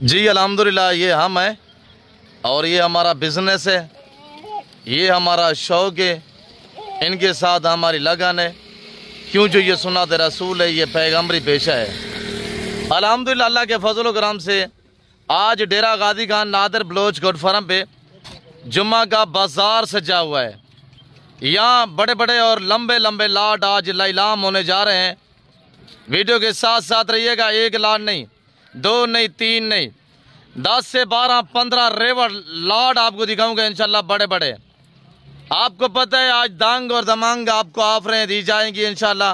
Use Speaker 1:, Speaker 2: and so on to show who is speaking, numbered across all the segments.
Speaker 1: जी अल्हम्दुलिल्लाह, ये हम हैं और ये हमारा बिज़नेस है, ये हमारा शौक़ है, इनके साथ हमारी लगन है। क्यों जो ये सुन्नत रसूल है, ये पैगम्बरी पेशा है। अल्हम्दुलिल्लाह अल्लाह के फजल करम से आज डेरा गाजी खान नादर बलोच गोट फार्म पे जुम्मा का बाज़ार सजा हुआ है। यहाँ बड़े बड़े और लंबे लंबे लाट आज लाइलाम होने जा रहे हैं। वीडियो के साथ साथ रहिएगा। एक लाट नहीं, दो नहीं, तीन नहीं, 10 से 12 15 रेवड़ लाट आपको दिखाऊंगा इंशाल्लाह। बड़े बड़े आपको पता है आज दांग और दमांग आपको ऑफरें दी जाएंगी इंशाल्लाह।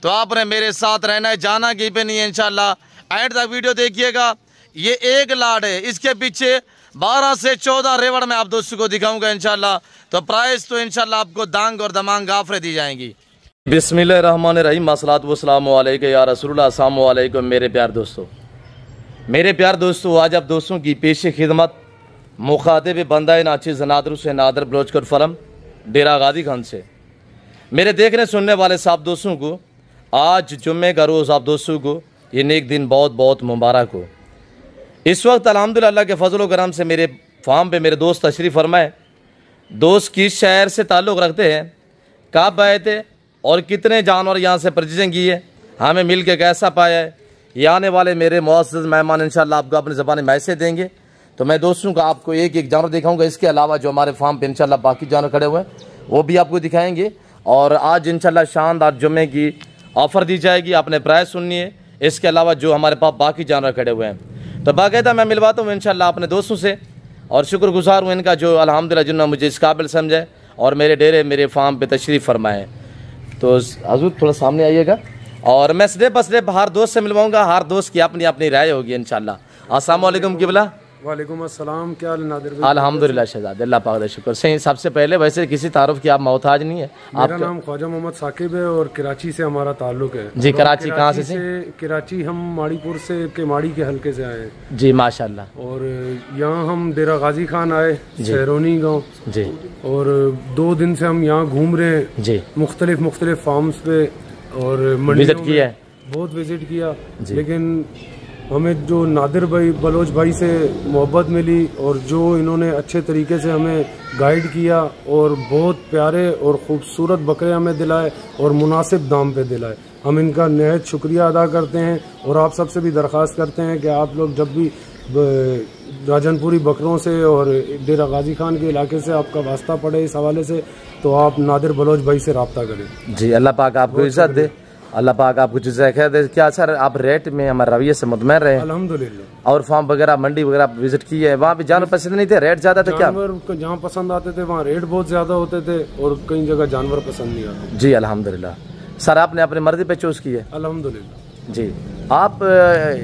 Speaker 1: तो आपने मेरे साथ रहना है, जाना कहीं पे नहीं है इंशाल्लाह। एंड तक वीडियो देखिएगा। ये एक लाट है, इसके पीछे 12 से 14 रेवड़ में आप दोस्तों को दिखाऊंगा इंशाल्लाह। तो प्राइस तो इंशाल्लाह आपको दांग और दमांग ऑफरें दी जाएंगी। बिस्मिल्लाहिर्रहमानिर्रहीम, अस्सलातु वस्सलामु अलैका या रसूलुल्लाह। अस्सलामु अलैकुम मेरे प्यार दोस्तों। मेरे प्यार दोस्तों, आज आप दोस्तों की पेश खिदमत मुखातिब बंदा नाचिज़ नादर से नादर बलोचकर फर्म डेरा गाजी खान से मेरे देखने सुनने वाले साहब दोस्तों को आज जुम्मे का रोज़ आप दोस्तों को ये नेक दिन बहुत बहुत मुबारक हो। इस वक्त अल्हम्दुलिल्लाह अल्लाह के फजल करम से मेरे फार्म पे मेरे दोस्त तशरीफ़ फरमाए। दोस्त किस शहर से ताल्लुक़ रखते हैं, कब आए थे और कितने जानवर यहाँ से परचेजिंग की है, हमें मिल के कैसा पाया है, ये आने वाले मेरे मुअज़्ज़ज़ मेहमान इंशाल्लाह आपको अपनी ज़बान में मैसेज देंगे। तो मैं दोस्तों को आपको एक एक जानवर दिखाऊंगा। इसके अलावा जो हमारे फार्म पे इंशाल्लाह बाकी जानवर खड़े हुए हैं वो भी आपको दिखाएंगे। और आज इंशाल्लाह शानदार जुम्मे की ऑफ़र दी जाएगी, आपने प्राइस सुननी है। इसके अलावा जो हमारे पास बाकी जानवर खड़े हुए हैं तो बाकायदा मैं मिलवाता हूँ इंशाल्लाह अपने दोस्तों से। और शुक्रगुजार हूँ इनका जो अल्हम्दुलिल्लाह जिन्होंने मुझे इस काबिल समझे और मेरे डेरे मेरे फार्म पर तशरीफ़ फरमाए। तो हजूर थोड़ा सामने आइएगा और मैं सिर्फ हर दोस्त से मिलवाऊंगा। हर दोस्त की अपनी अपनी राय होगी इंशाल्लाह। अस्सलाम वालेकुम किबला।
Speaker 2: वालेकुम अस्सलाम, क्या हाल नादिर भाई?
Speaker 1: अल्हम्दुलिल्लाह शहजाद, अल्लाह पाक का शुक्र। सही, सबसे पहले वैसे किसी तारुफ की आप मोहताज नहीं है।
Speaker 2: मेरा नाम ख्वाजा मोहम्मद साकिब है और कराची से हमारा ताल्लुक है।
Speaker 1: जी, कराची कहाँ से?
Speaker 2: कराची हम माड़ीपुर से के माड़ी के हल्के से आए हैं।
Speaker 1: जी माशाल्लाह।
Speaker 2: और यहाँ हम डेरा गाजी खान आए, सहरोनी गाँव
Speaker 1: जी।
Speaker 2: और 2 दिन से हम यहाँ घूम रहे हैं
Speaker 1: जी,
Speaker 2: मुख्तलिफ फार्म्स पे और
Speaker 1: विजिट किया है,
Speaker 2: बहुत विजिट किया। लेकिन हमें जो नादिर भाई बलोच भाई से मोहब्बत मिली और जो इन्होंने अच्छे तरीके से हमें गाइड किया और बहुत प्यारे और ख़ूबसूरत बकरे हमें दिलाए और मुनासिब दाम पे दिलाए, हम इनका नहायत शुक्रिया अदा करते हैं। और आप सबसे भी दरख्वास्त करते हैं कि आप लोग जब भी राजनपुरी बकरों से और डेरा गाजी खान के इलाके से आपका वास्ता पड़े इस हवाले से तो आप नादिर बलोच भाई से रब्ता करें।
Speaker 1: जी, अल्लाह पाक आपको इज्जत दे, अल्लाह पाक आपको जज़ाए खैर दे। क्या सर आप रेट में हमारे रवैये से मुतमईन रहे?
Speaker 2: अल्हम्दुलिल्लाह।
Speaker 1: और फार्म वगैरह मंडी वगैरह विजिट की है, वहाँ पे जानवर पसंद नहीं थे, रेट ज्यादा थे? क्या
Speaker 2: जानवर जहाँ पसंद आते थे वहाँ रेट बहुत ज्यादा होते थे और कई जगह जानवर पसंद नहीं आते।
Speaker 1: जी अल्हम्दुलिल्लाह। सर आपने अपनी मर्जी पे चूज की है?
Speaker 2: अल्हम्दुलिल्लाह।
Speaker 1: जी, आप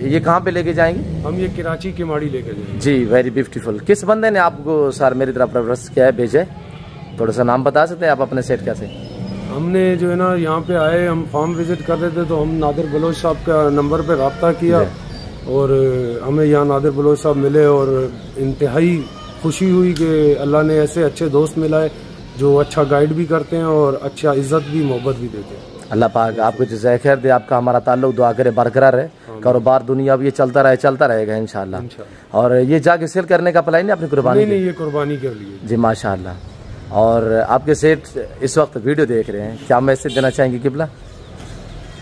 Speaker 1: ये कहाँ पे लेके जाएंगे?
Speaker 2: हम ये कराची की माड़ी लेके जाएंगे।
Speaker 1: जी, वेरी ब्यूटीफुल। किस बंदे ने आपको सर मेरी तरफ रेफरेंस किया है, भेजा है? थोड़ा सा नाम बता सकते हैं आप अपने सेट का से?
Speaker 2: हमने जो है ना यहाँ पे आए, हम फार्म विजिट कर रहे थे तो हम नादिर बलोच साहब का नंबर पे रब्ता किया और हमें यहाँ नादिर बलोच साहब मिले और इंतहाई खुशी हुई कि अल्लाह ने ऐसे अच्छे दोस्त मिलाए जो अच्छा गाइड भी करते हैं और अच्छा इज्जत भी मोहब्बत भी देते हैं।
Speaker 1: अल्लाह पाक आपको जज़ाए खैर दे, आपका हमारा ताल्लुक दुआ करे बरकरार रहे, कारोबार दुनिया भी ये चलता रहेगा इंशाल्लाह। और ये जाके सेल करने का प्लान है अपनी कुर्बानी?
Speaker 2: नहीं, ये कुर्बानी के लिए।
Speaker 1: जी माशाल्लाह। और आपके सेठ इस वक्त वीडियो देख रहे हैं, क्या मैसेज देना चाहेंगे किबला?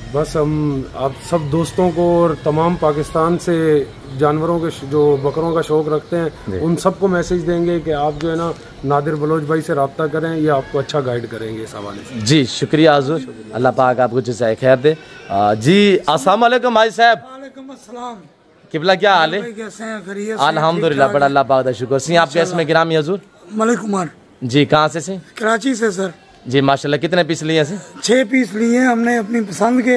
Speaker 2: बस हम आप सब दोस्तों को और तमाम पाकिस्तान से जानवरों के जो बकरों का शौक रखते हैं उन सबको मैसेज देंगे कि आप जो है ना नादिर बलोच भाई से रब्ता करें, ये आपको अच्छा गाइड करेंगे इस हवाले से। जी शुक्रिया हुज़ूर, अल्लाह पाक आपको जज़ाए खैर दे। जी अस्सलाम वालेकुम भाई साहब।
Speaker 3: वालेकुम अस्सलाम
Speaker 1: किबला, क्या हाल है?
Speaker 3: कैसे हैं? खैरियत?
Speaker 1: अल्हम्दुलिल्लाह, बड़ा अल्लाह पाक का शुक्र। सी आपके इसमें गिरामी हुज़ूर?
Speaker 3: मलिक कुमार।
Speaker 1: जी, कहाँ से?
Speaker 3: कराची से सर।
Speaker 1: जी माशाल्लाह। कितने पीस लिए से?
Speaker 3: 6 पीस लिए हैं हमने अपनी पसंद के,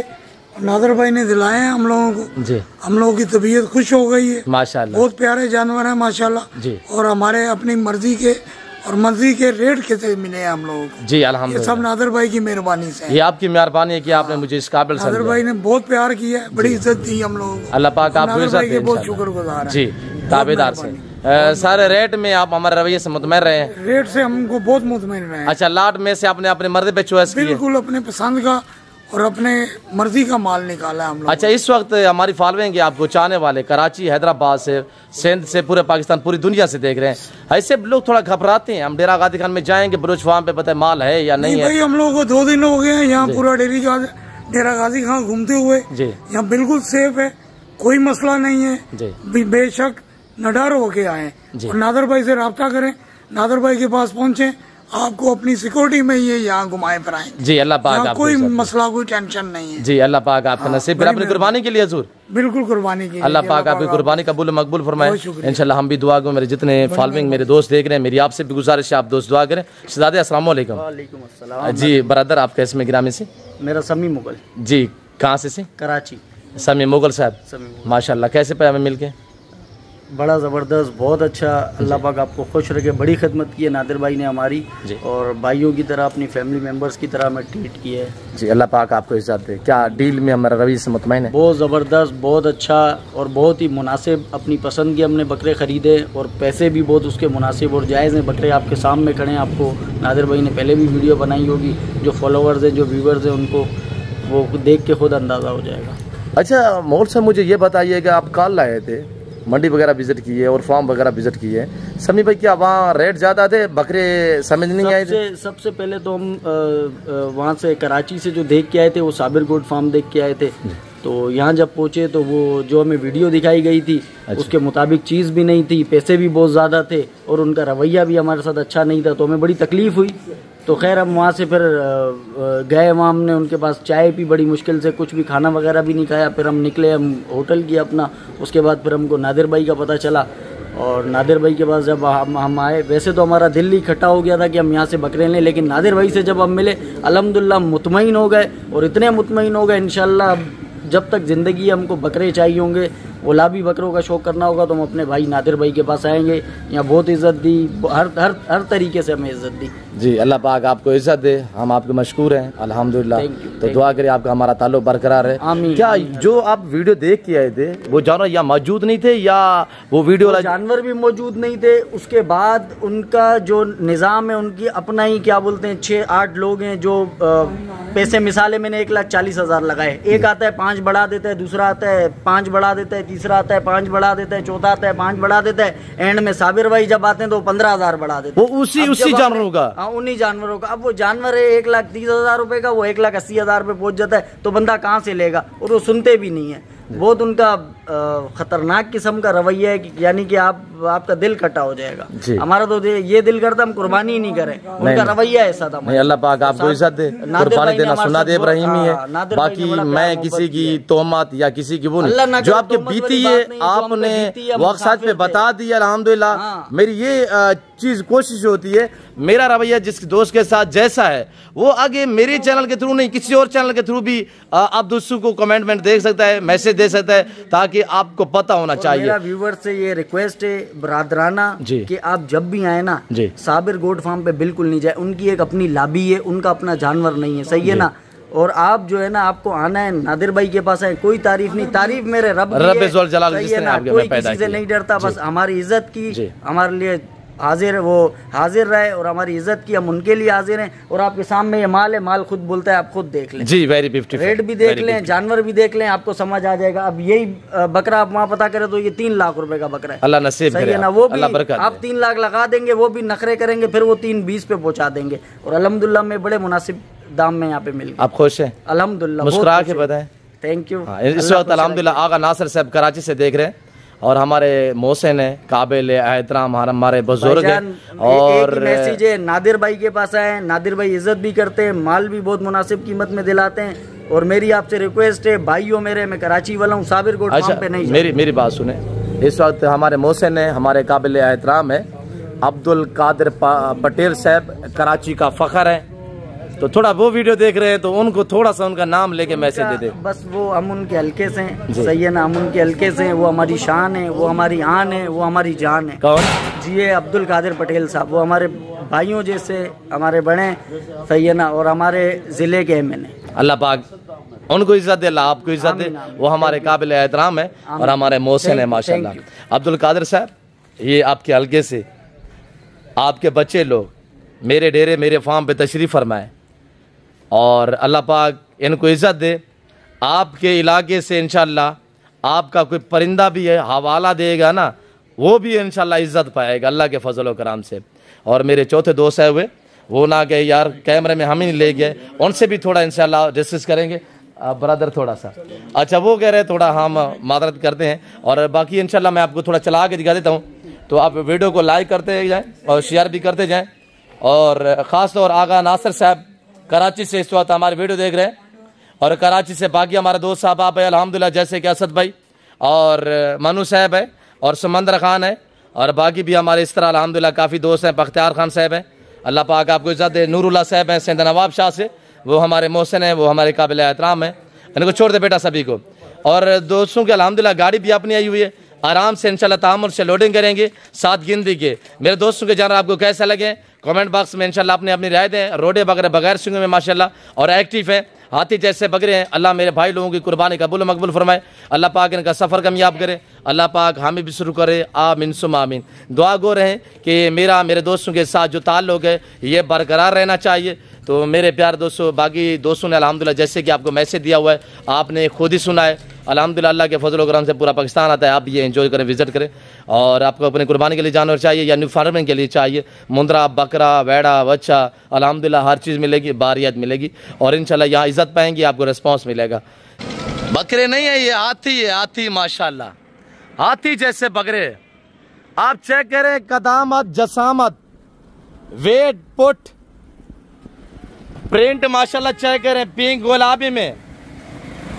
Speaker 3: नादर भाई ने दिलाए हैं हम लोगों को। जी, हम लोगों की तबीयत खुश हो गई है माशाल्लाह। बहुत प्यारे जानवर हैं माशाल्लाह जी। और हमारे अपनी मर्जी के और मर्जी के रेट के मिले हैं हम लोगों को। जी अल्हम्दुलिल्लाह, सब नादर भाई की मेहरबानी से। ये आपकी मेहरबानी है कि आपने मुझे इस काबिल समझा। नादर भाई ने बहुत प्यार किया, बड़ी इज्जत दी हम लोगों को। अल्लाह पाक आपको इज्जत दे, बहुत शुक्रगुजार है जी, ताबेदार से। सारे रेट में आप हमारे रवैये से मुतमईन रहे हैं? रेट से हमको बहुत मुतमईन रहे हैं। अच्छा, लाट में से आपने अपने मर्जी पे चॉइस की? बिल्कुल अपने पसंद का और अपने मर्जी का माल निकाला हम लोग।
Speaker 1: अच्छा, इस वक्त हमारी फॉलोइंग है, आपको चाहने वाले कराची, हैदराबाद से, सिंध से, पूरे पाकिस्तान, पूरी दुनिया से देख रहे हैं। ऐसे लोग थोड़ा घबराते हैं, हम डेरा गाजी खान में जाएंगे, बलोच फार्म पे पता है माल है या नहीं है?
Speaker 3: भाई हम लोग को 2 दिन हो गए हैं यहाँ पूरा डेरा गाजी खान घूमते हुए। यहाँ बिल्कुल सेफ है, कोई मसला नहीं है। बेशक निडर होके आए और नादर भाई से रब्ता करें, नादर भाई के पास पहुँचे, आपको अपनी सिक्योरिटी में ये यहाँ घुमाए फिराएं।
Speaker 1: जी अल्लाह पाक,
Speaker 3: कोई मसला, कोई टेंशन नहीं है।
Speaker 1: जी अल्लाह पाक आपका नसीब। फिर अपनी कुर्बानी के लिए हजूर,
Speaker 3: बिल्कुल कुर्बानी की,
Speaker 1: अल्लाह पाक आपकी कुर्बानी कबूल मकबूल फरमाए। इंशाल्लाह हम भी दुआ करें। मेरे जितने फॉलोइंग मेरे दोस्त देख रहे हैं, मेरी आपसे भी गुजारिश है, आप दोस्त दुआ करें। शहजादे अस्सलाम वालेकुम।
Speaker 4: वालेकुम अस्सलाम।
Speaker 1: जी ब्रदर, आप कैसे में गिरामी से?
Speaker 4: मेरा समी मुगल।
Speaker 1: जी कहाँ से?
Speaker 4: कराची।
Speaker 1: समी मुगल साहब, माशाल्लाह, कैसे पे हमें मिलके?
Speaker 4: बड़ा ज़बरदस्त, बहुत अच्छा। अल्लाह पाक आपको खुश रखे। बड़ी खिदमत की है नादिर भाई ने हमारी, और भाइयों की तरह, अपनी फैमिली मेंबर्स की तरह हमें ट्रीट किया है।
Speaker 1: जी अल्लाह पाक आपको इज्जत दे। क्या डील में हमारा रवैये से मुतमईन है?
Speaker 4: बहुत ज़बरदस्त, बहुत अच्छा और बहुत ही मुनासिब। अपनी पसंद के हमने बकरे ख़रीदे और पैसे भी बहुत उसके मुनासिब और जायज़ हैं। बकरे आपके सामने खड़े हैं, आपको नादिर भाई ने पहले भी वीडियो बनाई होगी। जो फॉलोवर्स हैं, जो व्यूवर्स हैं, उनको वो देख के खुद अंदाज़ा हो जाएगा।
Speaker 1: अच्छा मोल साहब, मुझे ये बताइए कि आप कल लाए थे, मंडी वगैरह विजिट किए और फार्म वगैरह विजिट किए, समी भाई क्या वहाँ रेट ज़्यादा थे, बकरे समझ नहीं आए थे?
Speaker 4: सबसे पहले तो हम वहाँ से कराची से जो देख के आए थे, वो साबिर गोट फार्म देख के आए थे। तो यहाँ जब पहुँचे तो वो जो हमें वीडियो दिखाई गई थी, उसके मुताबिक चीज़ भी नहीं थी, पैसे भी बहुत ज़्यादा थे और उनका रवैया भी हमारे साथ अच्छा नहीं था। तो हमें बड़ी तकलीफ़ हुई। तो खैर हम वहाँ से फिर गए, वहाँ हमने उनके पास चाय पी बड़ी मुश्किल से, कुछ भी खाना वगैरह भी नहीं खाया। फिर हम निकले, हम होटल किया अपना। उसके बाद फिर हमको नादिर भाई का पता चला और नादिर भाई के पास जब हम आए, वैसे तो हमारा दिल ही इकट्ठा हो गया था कि हम यहाँ से बकरे लें, लेकिन नादिर भाई से जब हम मिले, अल्हम्दुलिल्लाह मुतमईन हो गए। और इतने मुतमईन हो गए, इंशाल्लाह जब तक ज़िंदगी हमको बकरे चाहिए होंगे, गुलाबी बकरों का शौक़ करना होगा, तो हम अपने भाई नादिर भाई के पास आएंगे। यहाँ बहुत इज़्ज़त दी, हर तरीके से हमें इज़्ज़त दी।
Speaker 1: जी अल्लाह पाक आपको इज़्ज़त दे, हम आपके मशकूर हैं अल्हम्दुलिल्लाह। तो दुआ करें आपका हमारा ताल्लुक बरकरार है। आमीन। क्या जो आप वीडियो देख के आए थे, वो जानवर या मौजूद नहीं थे या वो वीडियो
Speaker 4: जानवर भी मौजूद नहीं थे? उसके बाद उनका जो निज़ाम है, उनकी अपना ही क्या बोलते हैं, 6-8 लोग हैं जो पैसे, मिसाले मैंने 1,40,000 लगाए, एक आता है 5 बढ़ा देता है, दूसरा आता है 5 बढ़ा देता है, तीसरा आता है 5 बढ़ा देता है, चौथा आता है 5 बढ़ा देता है, एंड में साबिर भाई जब आते हैं तो 15,000 बढ़ा देते हैं।
Speaker 1: वो उसी जानवरों का?
Speaker 4: हाँ, उन्हीं जानवरों का। अब वो जानवर है 1,30,000 रुपए का, वो 1,80,000 पे पहुंच जाता है, तो बंदा कहाँ से लेगा? और वो सुनते भी नहीं है। बहुत उनका खतरनाक किस्म का रवैया है, यानी कि आपका दिल कटा हो जाएगा। हमारा तो ये दिल करता हम कुर्बानी ही नहीं करें, उनका रवैया ऐसा था।
Speaker 1: अल्लाह पाक आपको इज्जत दे। कुर्बानी देना सुन्नत इब्राहिमी है। बाकी मैं किसी की तोहमत या किसी की वो नहीं, जो आपके बीती है आपने वक्त साथ पे बता दी, अल्हम्दुलिल्लाह। मेरी ये चीज कोशिश होती है, मेरा रवैया जिस दोस्त के साथ जैसा है, वो आगे मेरे चैनल के थ्रू नहीं, किसी और चैनल के थ्रू भी आप दोस्तों को कमेंट देख सकता है, मैसेज दे सकता है, ताकि आपको पता होना चाहिए।
Speaker 4: मेरा व्यूवर से ये रिक्वेस्ट है बरादराना कि आप जब भी आए ना, साबिर गोट फार्म पे बिल्कुल नहीं जाए। उनकी एक अपनी लाबी है, उनका अपना जानवर नहीं है, सही है ना? और आप जो है ना, आपको आना है, नादिर भाई के पास है। कोई तारीफ नहीं, तारीफ मेरे रब की है, सही है ना? कोई किसी से नहीं डरता, बस हमारी इज्जत की, हमारे लिए हाजिर है, वो हाजिर रहे और हमारी इज्जत की, हम उनके लिए हाजिर हैं। और आपके सामने ये माल है, माल खुद बोलता है, आप खुद देख लें।
Speaker 1: जी वेरी ब्यूटीफुल।
Speaker 4: रेट भी देख लें, जानवर भी देख लें, आपको समझ आ जाएगा। अब यही बकरा आप वहाँ पता करें तो ये 3 लाख रुपए का बकरा है।
Speaker 1: अल्लाह नसीब करे,
Speaker 4: सही है ना? वो भी आप 3 लाख लगा देंगे, वो भी नखरे करेंगे, फिर वो 320 पे पहुँचा देंगे। और अल्हम्दुलिल्लाह में बड़े मुनासिब दाम में यहाँ पे मिल गए।
Speaker 1: आप खुश हैं?
Speaker 4: अल्हम्दुलिल्लाह,
Speaker 1: मुस्कुरा के बताएं।
Speaker 4: Thank you.
Speaker 1: इस वक्त अल्हम्दुलिल्लाह आगा नासिर साहब कराची से देख रहे हैं, और हमारे मोहसिन है, काबिल एहतराम, हमारे बुजुर्ग हैं। और
Speaker 4: मैसेज है, नादिर भाई के पास आए, नादिर भाई इज्जत भी करते हैं, माल भी बहुत मुनासिब कीमत में दिलाते हैं। और मेरी आपसे रिक्वेस्ट है, भाइयों मेरे, मैं कराची वाला हूँ, साबिर गोट फार्म पे नहीं।
Speaker 1: मेरी बात सुने, इस वक्त हमारे मोहसिन है, हमारे काबिल एहतराम है, अब्दुल कादिर पटेल साहब, कराची का फखर है। तो थोड़ा वो वीडियो देख रहे हैं, तो उनको थोड़ा सा उनका नाम लेके मैसेज दे दे।
Speaker 4: बस वो हम उनके हल्के से हैं, सही है ना? हम उनके हल्के से हैं, वो हमारी शान है, वो हमारी आन है, वो हमारी जान है।
Speaker 1: कौन
Speaker 4: जी? ये अब्दुल कादिर पटेल साहब, वो हमारे भाइयों जैसे, हमारे बड़े, सही है ना? और हमारे जिले के एमएन है।
Speaker 1: अल्लाह पाक उनको इज्जत दे, अल्लाह आपको इज्जत दे। वो हमारे काबिल एहतराम है और हमारे मोहसिन है माशाल्लाह। अब्दुल कादिर साहब, ये आपके हल्के से आपके बच्चे लोग मेरे डेरे, मेरे फार्म पे तशरीफ फरमाए, और अल्लाह पाक इनको इज़्ज़त दे। आपके इलाके से इंशाअल्लाह आपका कोई परिंदा भी है हवाला देगा ना, वो भी इंशाअल्लाह इज़्ज़त पाएगा अल्लाह के फजल व करम से। और मेरे चौथे दोस्त है हुए वो ना गए यार, कैमरे में हम ही नहीं ले गए, उनसे भी थोड़ा इंशाअल्लाह डिस्कस करेंगे। ब्रदर थोड़ा सा अच्छा वो कह रहे थोड़ा हम मादरत करते हैं, और बाकी इंशाअल्लाह मैं आपको थोड़ा चला के दिखा देता हूँ, तो आप वीडियो को लाइक करते जाएँ और शेयर भी करते जाएँ। और ख़ास तौर आगा नासिर साहब कराची से इस वक्त हमारे वीडियो देख रहे हैं, और कराची से बाकी हमारे दोस्त साहब आप है अल्हम्दुलिल्लाह, जैसे कि असद भाई और मनु साहब है और समंदर खान है, और बाकी भी हमारे इस तरह अल्हम्दुलिल्लाह काफ़ी दोस्त हैं। बख्तियार खान साहब हैं, अल्लाह पाक आपको इज़्ज़त दे। नूरुल्लाह साहब हैं सिंध नवाब शाह से, वो हमारे मोहसिन हैं, वो हमारे काबिल एहतराम हैं। इनको छोड़ दे बेटा सभी को। और दोस्तों की अल्हम्दुलिल्लाह गाड़ी भी अपनी आई हुई है, आराम से इंशाल्लाह तामुल से लोडिंग करेंगे 7 गिनती के। मेरे दोस्तों के जानवर आपको कैसा लगे कमेंट बॉक्स में इंशाल्लाह अपनी अपनी राय दें। रोडे बगैर बगैर सिंगों में माशाल्लाह और एक्टिव है, हाथी जैसे बकरे हैं। अल्लाह मेरे भाई लोगों की कुर्बानी कबूल मकबूल फरमाए, अल्लाह पाक इनका सफ़र कामयाब करे, अल्लाह पाक हामी भी शुरू करे, आमीन सुम आमीन। दुआ गो रहें कि मेरे दोस्तों के साथ जो ताल्लुक़ है ये बरकरार रहना चाहिए। तो मेरे प्यार दोस्तों, बाकी दोस्तों ने अल्हम्दुलिल्लाह जैसे कि आपको मैसेज दिया हुआ है आपने खुद ही सुना है, अल्हम्दुलिल्लाह अल्लाह के फजल व करम से पूरा पाकिस्तान आता है। आप ये एंजॉय करें, विजिट करें। और आपको अपने कुर्बानी के लिए जानवर चाहिए या न्यू फार्मिंग के लिए चाहिए, मुंद्रा बकरा वेड़ा बच्चा अल्हम्दुलिल्लाह हर चीज़ मिलेगी, बारियत मिलेगी, और इंशाल्लाह यहाँ इज़्ज़त पाएंगे, आपको रिस्पॉन्स मिलेगा। बकरे नहीं है ये हाथी है, हाथी माशाल्लाह, हाथी जैसे बकरे। आप चेक करें कदामत जसामत वेट पुट प्रिंट माशाल्लाह चेक करें, पिंक गुलाबी में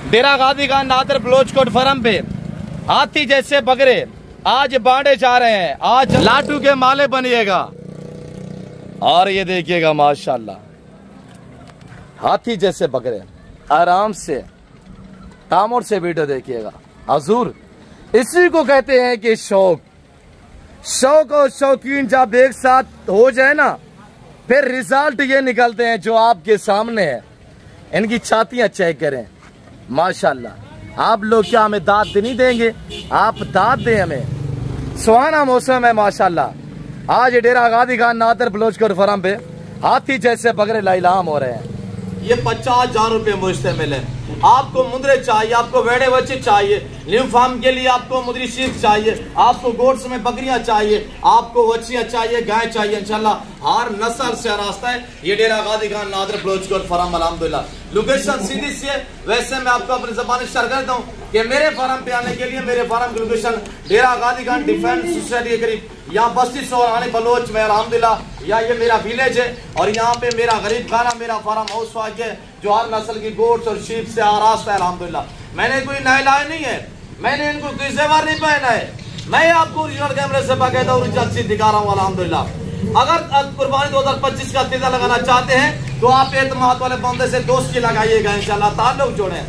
Speaker 1: डेरा गादी का नादर बलोच कोट फरम पे हाथी जैसे बकरे आज बांटे जा रहे हैं, आज लाटू के माले बनिएगा। और ये देखिएगा माशाल्लाह हाथी जैसे बकरे, आराम से तामुल से वीडियो देखिएगा। हजूर इसी को कहते हैं कि शौक और शौकीन जब एक साथ हो जाए ना, फिर रिजल्ट ये निकलते हैं जो आपके सामने है। इनकी छातियां चेक करें माशाल्लाह। आप लोग क्या हमें दाद नहीं देंगे? आप दाद दें हमें। सुहाना मौसम है माशाल्लाह। आज डेरा गादी खान नादर बलोचकोट फरम पे हाथी जैसे बकरे लाइलाम हो रहे हैं। ये 50,000 रुपये मुझसे मिले। आपको मुंदरे चाहिए, आपको वेड़े बच्चे चाहिए, न्यू फार्म के लिए आपको मुद्री शीप चाहिए, आपको गोट्स में बकरियां चाहिए, आपको बच्चियां चाहिए, गाय चाहिए, इंशाल्लाह हर नस्ल से रास्ता है। ये डेरा गादी खान नादर बलोचकोट फरम अल्हम्दुलिल्लाह। लोकेशन सीधी सी है। वैसे मैं आपको अपनी ज़बान शेयर करता हूँ कि मेरे फार्म पे आने के लिए मेरे फार्म की लोकेशन डेरा गादी खान डिफेंस सोसाइटी के करीब, यहाँ बस्ती सोरानी बलोच में अल्हम्दुलिल्लाह, या ये मेरा विलेज है। और यहाँ पे मेरा गरीब खाना मेरा फार्म हाउस है जो हर नस्ल की गोट्स और शीप से आरास्ता है अल्हम्दुलिल्लाह। मैंने कोई नए लाए नहीं है, मैंने इनको कोई जेवर नहीं पहना है। मैं आपको ओरिजिनल कैमरे से बाकायदा ओरिजिनल चीज दिखा रहा हूँ अल्हम्दुलिल्लाह। अगर कुर्बानी 2025 का तीजा लगाना चाहते हैं तो आप एतमाद वाले बंदे से दोस्ती लगाइएगा, इंशाल्लाह ताल्लुक जोड़े।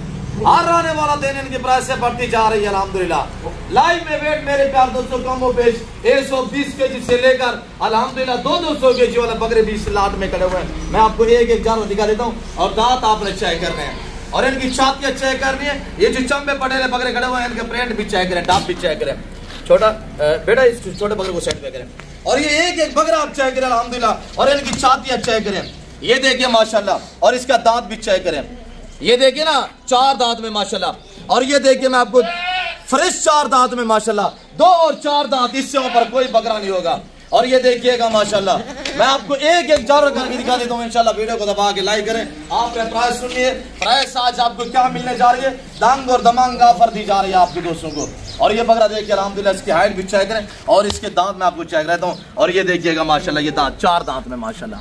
Speaker 1: हर आने वाला दिन इनकी प्राइस से बढ़ती जा रही है अल्हम्दुलिल्लाह। लाइव में वेट मेरे प्यार दोस्तों कम पेश 120 केजी से लेकर अल्हम्दुलिल्लाह 200 केजी वाले बकरे 20 लाट में खड़े हुए हैं। मैं आपको एक जानवर दिखा देता हूँ, और दांत आपने चेक करने हैं और इनकी छातियां चेक करनी है। ये जो चंबे पटेले बकरे खड़े हुए हैं इनके प्रिंट भी चेक करें, डाप भी चेक करें। छोटा बेटा इस छोटे बकरे को सेट पे करें, और ये एक बकरा आप चेक करें अल्हम्दुलिल्लाह, और इनकी छातियां चेक करें। ये देखिए माशाल्लाह, और इसका दांत भी चेक करें। ये देखिए ना 4 दांत में माशाल्लाह, और ये देखिए मैं आपको फ्रेश 4 दांत में माशाल्लाह, 2 और 4 दांत, इससे ऊपर कोई बकरा नहीं होगा। और ये देखिएगा माशाल्लाह, मैं आपको एक जानवर करके दिखा देता हूँ। इंशाल्लाह वीडियो को दबा के लाइक करें। आप प्राइस सुनिए, प्राइस आज आपको क्या मिलने जा रही है, दांग और दमांग ऑफर दी जा रही है आपके दोस्तों को। और ये बकरा देखिए अल्हम्दुलिल्लाह, इसकी हाइट भी चेक करें और इसके दांत में आपको चेक रहता हूँ। और ये देखिएगा माशाल्लाह, ये दांत 4 दांत में माशाल्लाह।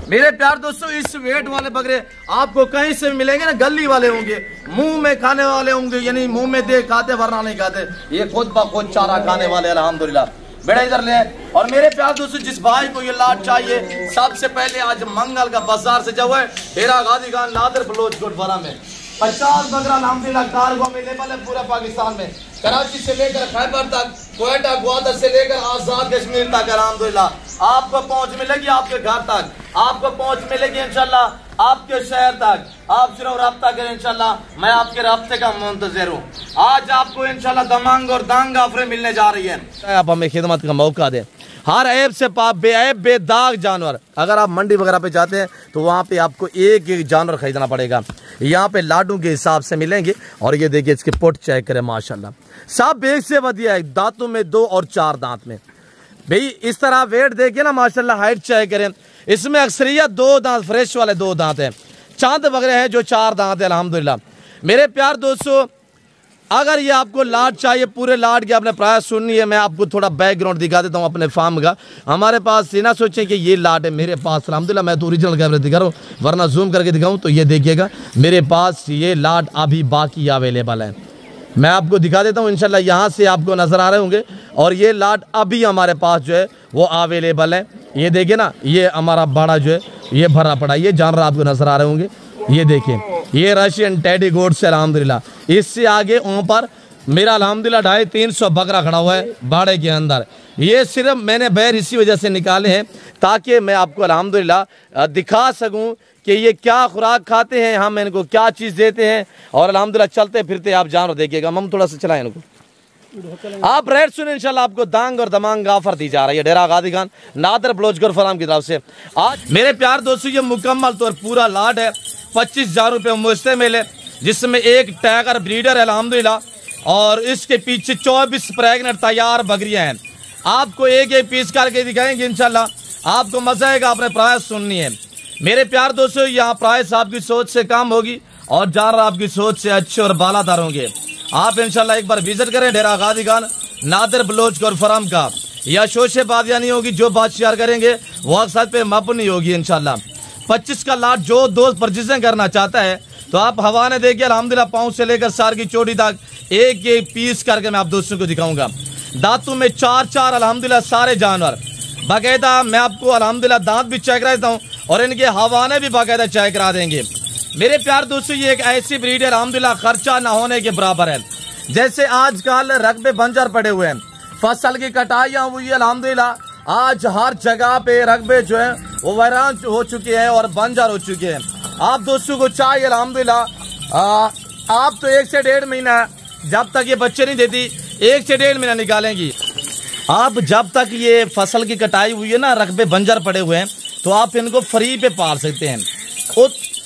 Speaker 1: मेरे प्यार दोस्तों, इस वेट वाले बकरे आपको कहीं से मिलेंगे ना, गली वाले होंगे, मुंह में खाने वाले होंगे, यानी मुंह में दे खाते वरना नहीं खाते। ये खुद ब खुद चारा खाने वाले अल्हम्दुलिल्लाह। बेटा इधर ले। और मेरे प्यार दोस्तों, जिस भाई को ये लाट चाहिए, सबसे पहले आज मंगल का बाजार से जो है डेरा गादी खान नादर बलोचकोट फरम में 50 बकरा अल्हम्दुलिल्लाह कार्गो अवेलेबल है पूरा पाकिस्तान में, कराची से लेकर खैबर तक, क्वेटा ग्वादर से लेकर आजाद कश्मीर तक अल्हम्दुलिल्लाह आपको पहुंच मिलेगी, आपके घर तक आपको पहुंच मिलेगी इंशाल्लाह, आपके शहर तक। आप सिर्फ रब्ता करें इंशाल्लाह, मैं आपके रब्ते का मुंतजिर हूँ। आज आपको इंशाल्लाह दमांग और दांग ऑफरें मिलने जा रही है। आप हमें खिदमत का मौका दें। हर ऐब से पाक, बेऐब बेदाग जानवर। अगर आप मंडी वगैरह पे जाते हैं तो वहाँ पे आपको एक एक जानवर खरीदना पड़ेगा। यहाँ पे लाडू के हिसाब से मिलेंगे। और ये देखिए इसके पुट चेक करें माशाल्लाह, सब एक से बढ़िया है, दांतों में 2 और 4 दांत में। भाई इस तरह वेट देखिए ना माशाल्लाह, हाइट चेक करें, इसमें अक्सरियत 2 दांत, फ्रेश वाले 2 दांत हैं। चांद वगैरह है जो 4 दांत है अल्हम्दुलिल्लाह। मेरे प्यार दोस्तों, अगर ये आपको लाट चाहिए, पूरे लाट की आपने प्राइस सुननी है, मैं आपको थोड़ा बैकग्राउंड दिखा देता हूँ अपने फार्म का। हमारे पास ये ना सोचें कि ये लाट है मेरे पास, अल्हम्दुलिल्लाह मैं तो ओरिजिनल कैमरे दिखा रहा हूँ, वरना जूम करके दिखाऊँ तो ये देखिएगा मेरे पास ये लाट अभी बाकी अवेलेबल है। मैं आपको दिखा देता हूँ इंशाल्लाह, यहाँ से आपको नज़र आ रहे होंगे। और ये लाट अभी हमारे पास जो है वो अवेलेबल है। ये देखिए ना, ये हमारा बड़ा जो है ये भरा पड़ा, ये जानवर आपको नज़र आ रहे होंगे। ये देखिए, ये रशियन टेडी गोट से अल्हम्दुलिल्लाह। इससे आगे ऊपर मेरा अल्हम्दुलिल्लाह 250-300 बकरा खड़ा हुआ है बाड़े के अंदर। ये सिर्फ मैंने बैर इसी वजह से निकाले हैं ताकि मैं आपको अल्हम्दुलिल्लाह दिखा सकूं कि ये क्या खुराक खाते हैं, हम इनको क्या चीज़ देते हैं। और अल्हम्दुलिल्लाह चलते फिरते आप जानवर देखिएगा। हम थोड़ा सा चलाएं इनको, आप रेट सुने इंशाल्लाह, आपको दांग और दमांग ऑफर दी जा रही है डेरा गादी खान नादर बलोचगढ़ फराम की तरफ से। आज मेरे प्यार दोस्तों, ये मुकम्मल तौर पूरा लाट है, 25,000 रुपये मुश्तमिल है, जिसमें एक टाइगर ब्रीडर है अल्हम्दुलिल्लाह। और इसके पीछे 24 प्रेग्नेंट तैयार बकरियां हैं। आपको एक एक पीस करके दिखाएंगे इंशाल्लाह, आपको मजा आएगा। आपने प्राइस सुननी है मेरे प्यार दोस्तों, यहाँ प्राइस आपकी सोच से कम होगी और जानवर आपकी सोच से अच्छे और बालादार होंगे। आप इंशाल्लाह एक बार विजिट करें डेरा गादी खान नादर बलोचगढ़ फराम का। यह शोशे बादियाँ नहीं होगी, जो बात शेयर करेंगे वो अक्सर पे मप नहीं होगी इंशाल्लाह। 25 का लाट जो दोस्त परचेजिंग करना चाहता है तो आप हवाने देखिए अल्हम्दुलिल्लाह, पाँव से लेकर सार की चोटी तक एक एक पीस करके मैं आप दोस्तों को दिखाऊंगा। दांतों में 4-4 अल्हम्दुलिल्लाह सारे जानवर बाकायदा। मैं आपको अल्हम्दुलिल्लाह दांत भी चेक करा देता हूँ और इनके हवाने भी बाकायदा चेक करा देंगे। मेरे प्यार दोस्तों, ये एक ऐसी ब्रीड है अल्हम्दुलिल्लाह खर्चा ना होने के बराबर है। जैसे आजकल रकबे बंजर पड़े हुए हैं, फसल की कटाइयाँ हुई है अल्हम्दुलिल्लाह, आज हर जगह पे रकबे जो है वो वैरान हो चुके हैं और बंजर हो चुके हैं। आप दोस्तों को चाहिए अल्हम्दुलिल्लाह, आप तो 1 से 1.5 महीना जब तक ये बच्चे नहीं देती 1 से 1.5 महीना निकालेंगी। आप जब तक ये फसल की कटाई हुई है ना, रकबे बंजर पड़े हुए हैं, तो आप इनको फ्री पे पाल सकते हैं।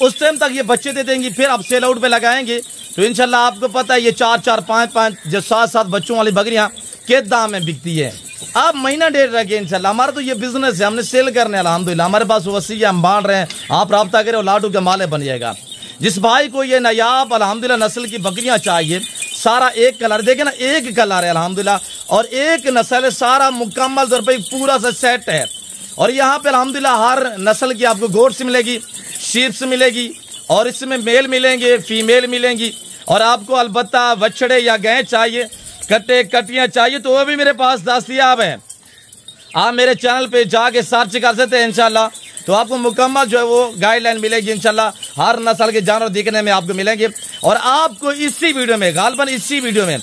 Speaker 1: उस टाइम तक ये बच्चे दे देंगी, फिर आप सेल आउट पे लगाएंगे तो इंशाल्लाह आपको पता है ये 4-4, 5-5 जो 7-7 बच्चों वाली बकरियां किस दाम में बिकती है। आप महीना 1.5 रखे इंशाल्लाह। हमारा तो ये बिजनेस है, हमने सेल करने अल्हम्दुलिल्लाह, हमारे पास वसी है, हम बांट रहे हैं। आप रब्ता करें और लाडू के माले बन जाएगा। जिस भाई को ये नायाब अल्हम्दुलिल्लाह नस्ल की बकरियां चाहिए, सारा एक कलर देखे ना, एक कलर है अल्हम्दुलिल्लाह और एक नस्ल है, सारा मुकम्मल तौर पर पूरा सा सेट है। और यहाँ पे अल्हम्दुलिल्लाह हर नस्ल की आपको गोट्स मिलेगी, शीप्स मिलेगी और इसमें मेल मिलेंगे, फीमेल मिलेंगी। और आपको अलबत्ता बछड़े या गाय चाहिए, कट्टे कटियां चाहिए तो वो भी मेरे पास दस्तयाब है। आप मेरे चैनल पे जाके सर्च कर सकते हैं इंशाल्लाह, तो आपको मुकम्मल जो है वो गाइडलाइन मिलेगी इंशाल्लाह। हर नस्ल के जानवर देखने में आपको मिलेंगे। और आपको इसी वीडियो में, गालबन इसी वीडियो में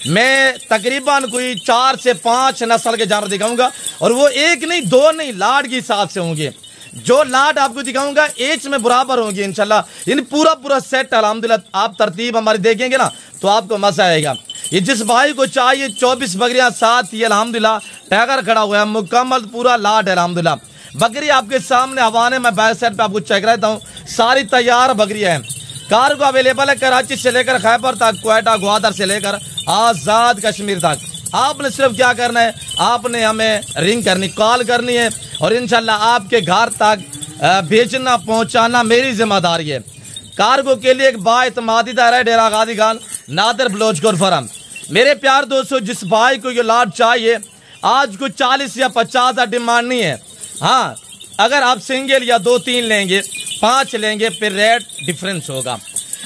Speaker 1: मैं तकरीबन कोई 4 से 5 नस्ल के जानवर दिखाऊंगा। और वो एक नहीं, 2 नहीं, लाट के हिसाब से होंगे। जो लाट आपको दिखाऊंगा एज में बराबर होंगे इंशाल्लाह। इन पूरा सेट अल्हम्दुलिल्लाह आप तरतीब हमारी देखेंगे ना तो आपको मजा आएगा। ये जिस भाई को चाहिए 24 बकरियां साथ ही अल्हम्दुलिल्लाह टाइगर खड़ा हुआ है, मुकम्मल पूरा लाट है अल्हम्दुलिल्लाह। बकरी आपके सामने हवाने में बैक साइड पे आपको चेक रहता हूँ, सारी तैयार बकरियां हैं। कार्गो अवेलेबल है कराची से लेकर खैबर तक, क्वेटा ग्वादर से लेकर आजाद कश्मीर तक। आपने सिर्फ क्या करना है, आपने हमें रिंग करनी, कॉल करनी है और इंशाल्लाह आपके घर तक भेजना पहुंचाना मेरी जिम्मेदारी है। कार्गो के लिए एक बाएतमादी दायरा है डेरा गादी खान नादर बलोचगढ़ फराम। मेरे प्यार दोस्तों, जिस भाई को ये लाट चाहिए, आज को 40 या 50 डिमांड नहीं है। हाँ, अगर आप सिंगल या 2-3 लेंगे, 5 लेंगे, फिर रेट डिफरेंस होगा।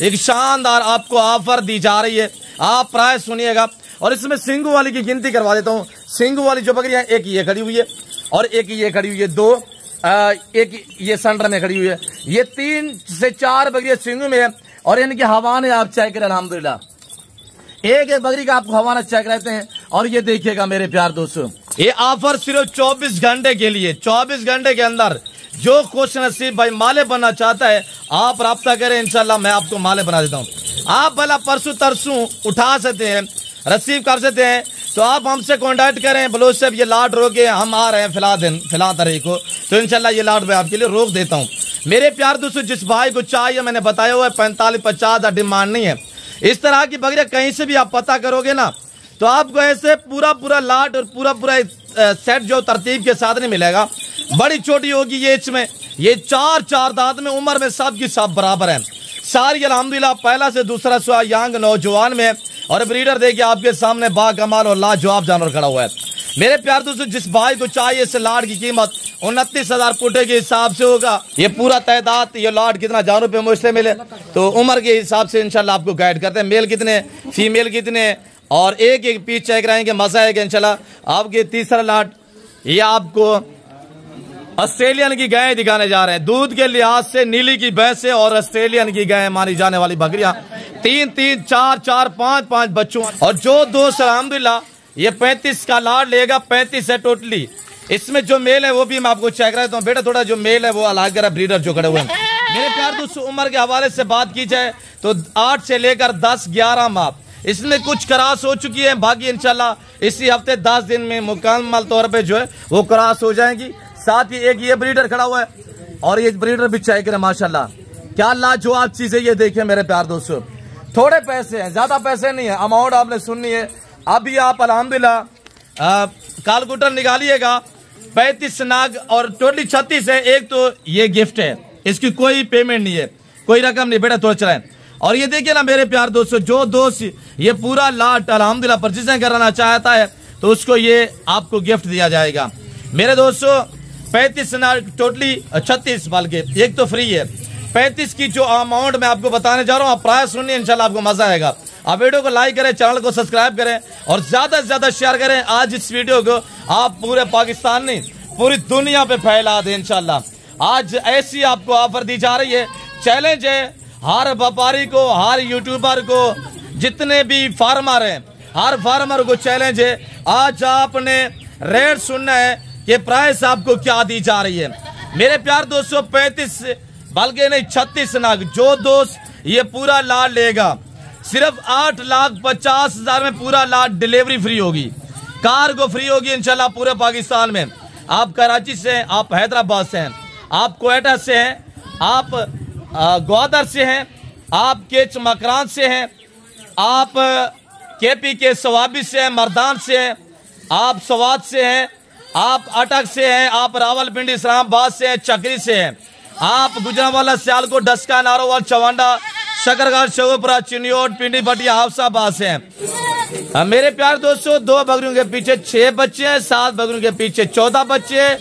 Speaker 1: एक शानदार आपको ऑफर दी जा रही है, आप प्राइस सुनिएगा। और इसमें सिंगू वाली की गिनती करवा देता हूँ। सिंगू वाली जो बकरियां, एक ये खड़ी हुई है और एक ये खड़ी हुई है, 2 एक ये सेंटर में खड़ी हुई है। ये 3 से 4 बकरियां सिंगू में है और इनके हवाने आप चेक करें अल्हम्दुलिल्लाह, एक बकरी का आपको हवाना चेक रहते हैं। और ये देखिएगा मेरे प्यार दोस्तों, ये ऑफर सिर्फ 24 घंटे के लिए। 24 घंटे के अंदर जो खुश नसीब भाई माले बनना चाहता है, आप रब्ता करें इंशाल्लाह, मैं आपको माले बना देता हूँ। आप भला परसों तरसों उठा सकते हैं, रिसीव कर सकते हैं। तो आप हमसे कांटेक्ट करें, बलोच साहब ये लाट रोके, हम आ रहे हैं फिलहाल तारीख को, तो इंशाल्लाह ये लाट मैं आपके लिए रोक देता हूँ। मेरे प्यार दोस्तों, जिस भाई को चाहिए मैंने बताया हुआ है 45-50 डिमांड नहीं है। इस तरह की बकरियां कहीं से भी आप पता करोगे ना, तो आपको ऐसे पूरा लाट और पूरा सेट जो तरतीब के साथ नहीं मिलेगा। बड़ी छोटी होगी ये, इसमें ये 4 दांत में, उम्र में सब की सब बराबर है सारी अल्हम्दुलिल्लाह। पहला से दूसरा सुहा यंग नौजवान में, और ब्रीडर देखिए आपके सामने बाकमाल और लाजवाब जानवर खड़ा हुआ है। मेरे प्यार दोस्तों, जिस भाई को चाहिए इस लाट की कीमत 29,000 पुटे के हिसाब से होगा। ये पूरा तादाद, ये लाट कितना जानवर पे मुझसे मिले तो उम्र के हिसाब से इंशाल्लाह आपको गाइड करते हैं, मेल कितने फीमेल कितने, और एक पीस चेक कराएंगे, मजा आएगा इंशाल्लाह। आपके तीसरा लाट ये आपको ऑस्ट्रेलियन की गाय दिखाने जा रहे हैं। दूध के लिहाज से नीली की भैंस से और ऑस्ट्रेलियन की गाय मानी जाने वाली बकरियां 3-3, 4-4, 5-5 बच्चों। और जो दोस्त अल्हम्दुलिल्लाह ये 35 का लाट लेगा, 35 है टोटली। इसमें जो मेल है वो भी मैं आपको चेक कराता हूँ। बेटा थोड़ा जो मेल है वो अलग करा, ब्रीडर जो खड़े हुए हैं। मेरे प्यार दोस्तों, उम्र के हवाले से बात की जाए तो 8 से लेकर 10-11 माह इसमें कुछ क्रॉस हो चुकी है। बाकी इंशाल्लाह इसी हफ्ते 10 दिन में मुकम्मल तौर पे जो है वो क्रॉस हो जाएंगी। साथ ही एक ये ब्रीडर खड़ा हुआ है, और ये ब्रीडर भी चेक करें, माशाल्लाह क्या लाजवाब चीज है। ये देखिए मेरे प्यार दोस्तों, थोड़े पैसे हैं, ज्यादा पैसे नहीं है, अमाउंट आपने सुननी है। अभी आप अल्हम्दुलिल्लाह कैलकुलेटर निकालिएगा, 35 नाग और टोटली 36 है। एक तो ये गिफ्ट है, इसकी कोई पेमेंट नहीं है, कोई रकम नहीं, बेटा थोड़ा चलाएं। और ये देखिए ना मेरे प्यार दोस्तों, जो दोस्त ये पूरा लाट अल्हम्दुलिल्लाह परचेजिंग कराना चाहता है तो उसको ये आपको गिफ्ट दिया जाएगा। मेरे दोस्तों 35 नाग टोटली 36, बल्कि एक तो फ्री है। 35 की जो अमाउंट मैं आपको बताने जा रहा हूँ, आप प्राइस सुनिए, इंशाल्लाह आपको मजा आएगा। आप वीडियो को लाइक करें, चैनल को सब्सक्राइब करें और ज्यादा से ज्यादा शेयर करें। आज इस वीडियो को आप पूरे पाकिस्तान नहीं पूरी दुनिया पे फैला दें इंशाल्लाह। आज ऐसी आपको ऑफर दी जा रही है, चैलेंज है हर व्यापारी को, हर यूट्यूबर को, जितने भी फार्मर हैं, हर फार्मर को चैलेंज है। आज आपने रेट सुनना है कि प्राइस आपको क्या दी जा रही है। मेरे प्यार दोस्तों 35 बल्कि नहीं 36 नाग, जो दोस्त ये पूरा लाट लेगा सिर्फ 8,50,000 में पूरा लाट डिलीवरी फ्री होगी, कार्गो फ्री होगी इंशाल्लाह पूरे पाकिस्तान में। आप कराची से हैं, आप हैदराबाद से हैं, आप क्वेटा से हैं, आप ग्वादर से हैं, आप केच मकरान से हैं, आप केपी के सवाबी से हैं, मर्दान से हैं, आप सवाद से हैं, आप अटक से हैं, आप रावलपिंडी इस्लामाबाद से हैं, चक्री से हैं, आप गुजरांवाला सियालकोट डस्का नारोवाल चवांडा शकरगढ़ शोपुरा चिन्योट पिंडी भटिया हाफसाबाद से हैं। मेरे प्यार दोस्तों 2 बकरियों के पीछे 6 बच्चे हैं, 7 बकरियों के पीछे 14 बच्चे हैं,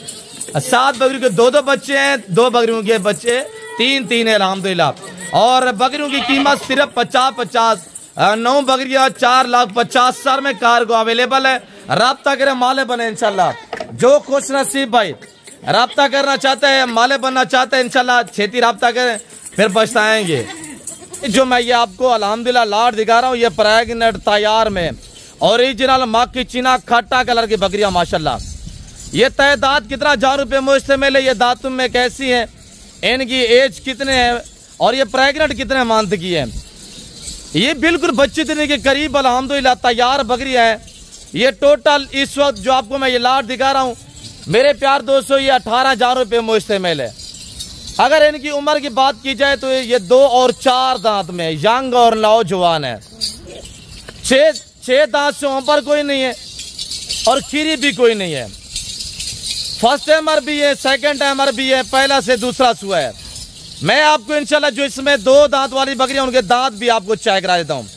Speaker 1: 7 बकरियों के 2-2 बच्चे हैं, 2 बकरियों के बच्चे 3-3 है अल्हम्दुलिल्लाह। और बकरियों की कीमत सिर्फ 50-50, 9 बकरियां 4,50,000 में कार्गो अवेलेबल है। राब्ता करें, माले बने इंशाल्लाह। जो खुश नसीब भाई राब्ता करना चाहते हैं, माले बनना चाहते हैं, इंशाल्लाह छेती राब्ता करें, फिर पछताएंगे। जो मैं ये आपको अल्हम्दुलिल्लाह लाट दिखा रहा हूँ, ये प्रेग्नेंट तैयार में ओरिजिनल मक्की चीना खट्टा कलर की बकरियां माशाल्लाह। ये तादाद कितना जानवर पे मुझसे मिले, ये दातुम में कैसी है, इनकी एज कितने हैं और ये प्रेग्नेंट कितने मंथ की है। ये बिल्कुल बच्चे देने के करीब अल्हम्दुलिल्लाह तैयार बकरियां हैं। ये टोटल इस वक्त जो आपको मैं ये लाट दिखा रहा हूँ मेरे प्यार दोस्तों, ये 18 जानवर पे मुश्तमिल है। अगर इनकी उम्र की बात की जाए तो ये 2 और 4 दांत में यंग और नौजवान है। 6 दांत से ऊपर कोई नहीं है और खीरी भी कोई नहीं है। फर्स्ट टाइमर भी है, सेकंड टाइमर भी है, पहला से दूसरा सुआ है। मैं आपको इंशाल्लाह जो इसमें 2 दांत वाली बकरियां उनके दांत भी आपको चेक करा देता हूँ।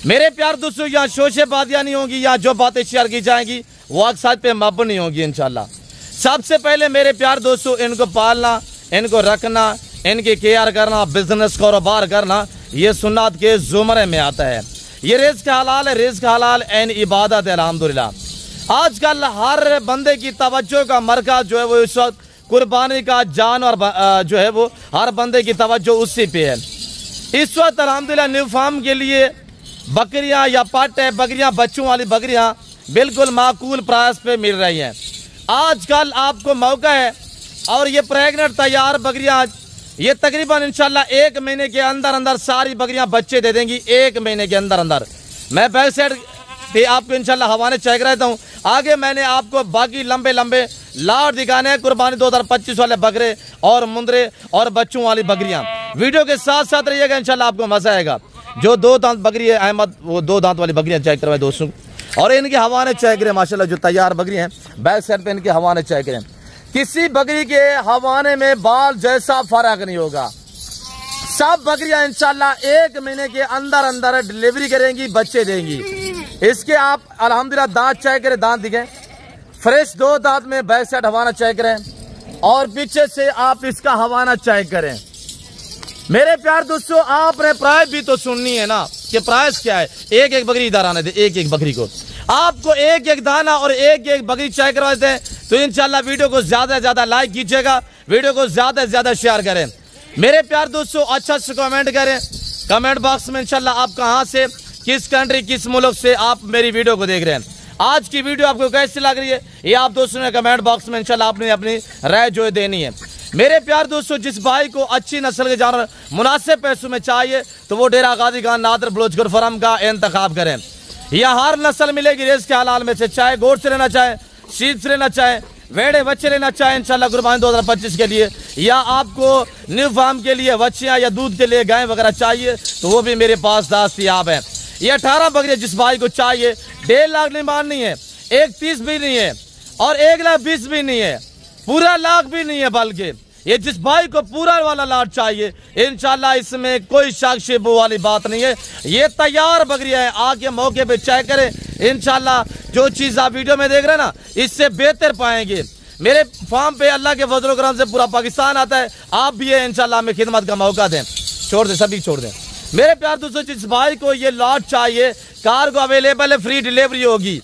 Speaker 1: मेरे प्यार दोस्तों यहाँ शोशे बातियां नहीं होंगी, यहाँ जो बातें शेयर की जाएंगी वो अक्सर पे मबनी होंगी इंशाल्लाह। सबसे पहले मेरे प्यार दोस्तों इनको पालना, इनको रखना, इनकी केयर करना, बिजनेस कारोबार करना, ये सुन्नत के जुमरे में आता है। ये रिज़्क़ हलाल है, रिज़्क़ हलाल एन इबादत है अल्हम्दुलिल्लाह। आजकल हर बंदे की तवज्जो का मरकज़ जो है वो इस वक्त कुर्बानी का जानवर जो है वो हर बंदे की तवज्जो उसी पे है। इस वक्त अल्हम्दुलिल्लाह न्यू फार्म के लिए बकरियां या पट है, बकरियां बच्चों वाली बकरियां बिल्कुल माकूल प्राइस पे मिल रही हैं। आजकल आपको मौका है और ये प्रेग्नेंट तैयार बकरियां ये तकरीबन इंशाल्लाह 1 महीने के अंदर अंदर सारी बकरियां बच्चे दे देंगी। 1 महीने के अंदर अंदर मैं बैक साइड ये आपको इंशाल्लाह हवाने चेक रहता हूँ। आगे मैंने आपको बाकी लंबे लंबे लाट दिखाने हैं, कुर्बानी 2025 वाले बकरे और मुंदरे और बच्चों वाली बकरियां। वीडियो के साथ साथ रहिएगा, इंशाल्लाह आपको मजा आएगा। जो 2 दांत बकरी है अहमद, वो 2 दांत वाली बकरियां चेक करवाए दोस्तों, और इनके हवाने चेक करें माशाल्लाह। जो तैयार बकरी हैं बैक साइड पे इनके हवाने चेक करें। किसी बकरी के हवाने में बाल जैसा फर्क नहीं होगा। सब बकरियां इंशाल्लाह 1 महीने के अंदर अंदर डिलीवरी करेंगी, बच्चे देंगी। इसके आप अल्हम्दुलिल्लाह दांत चेक करें, दांत दिखें फ्रेश 2 दांत में। बैक साइड हवाना चेक करें और पीछे से आप इसका हवाना चेक करें। मेरे प्यार दोस्तों, आपने प्राइस भी तो सुननी है ना कि प्राइस क्या है। एक एक बकरी इधर आने दे, एक एक बकरी को आपको एक एक दाना और एक एक बकरी चेक करवा देते हैं। तो इंशाल्लाह वीडियो को ज्यादा से ज्यादा लाइक कीजिएगा, वीडियो को ज्यादा से ज्यादा शेयर करें। मेरे प्यार दोस्तों, अच्छा से कमेंट करें कमेंट बॉक्स में इंशाल्लाह आप कहां से, किस कंट्री, किस मुल्क से आप मेरी वीडियो को देख रहे हैं। आज की वीडियो आपको कैसी लग रही है ये आप दोस्तों ने कमेंट बॉक्स में इंशाल्लाह आपने अपनी राय जो है देनी है। मेरे प्यार दोस्तों, जिस भाई को अच्छी नस्ल के जानवर मुनासिब पैसों में चाहिए तो वो डेरा गाजी खान नादिर बलोच फार्म का इंतखाब करें। यहाँ हर नस्ल मिलेगी रेस के हालात में से, चाहे गोट से लेना चाहे, शीप से लेना चाहे, वेड़े बच्चे लेना चाहे इंशाल्लाह कुर्बानी 2025 के लिए, या आपको न्यू फार्म के लिए बच्चियां या दूध के लिए गाय वगैरह चाहिए तो वो भी मेरे पास दस्तयाब है। ये 18 बकरियां जिस भाई को चाहिए, 1.5 लाख नहीं माननी है, 1.30 भी नहीं है और 1,20,000 भी नहीं है, पूरा लाख भी नहीं है, बल्कि ये जिस भाई को पूरा वाला लाट चाहिए इंशाल्लाह इसमें कोई शक शिबू वाली बात नहीं है। ये तैयार बकरियां हैं, आके मौके पे चेक करें। इंशाल्लाह जो चीज़ आप वीडियो में देख रहे हैं ना इससे बेहतर पाएंगे। मेरे फार्म पे अल्लाह के फजल करम से पूरा पाकिस्तान आता है, आप भी है इंशाल्लाह हमें खिदमत का मौका दें। छोड़ दें, सभी छोड़ दें। मेरे प्यार दोस्तों, जिस भाई को ये लाट चाहिए कार्गो अवेलेबल है, फ्री डिलीवरी होगी।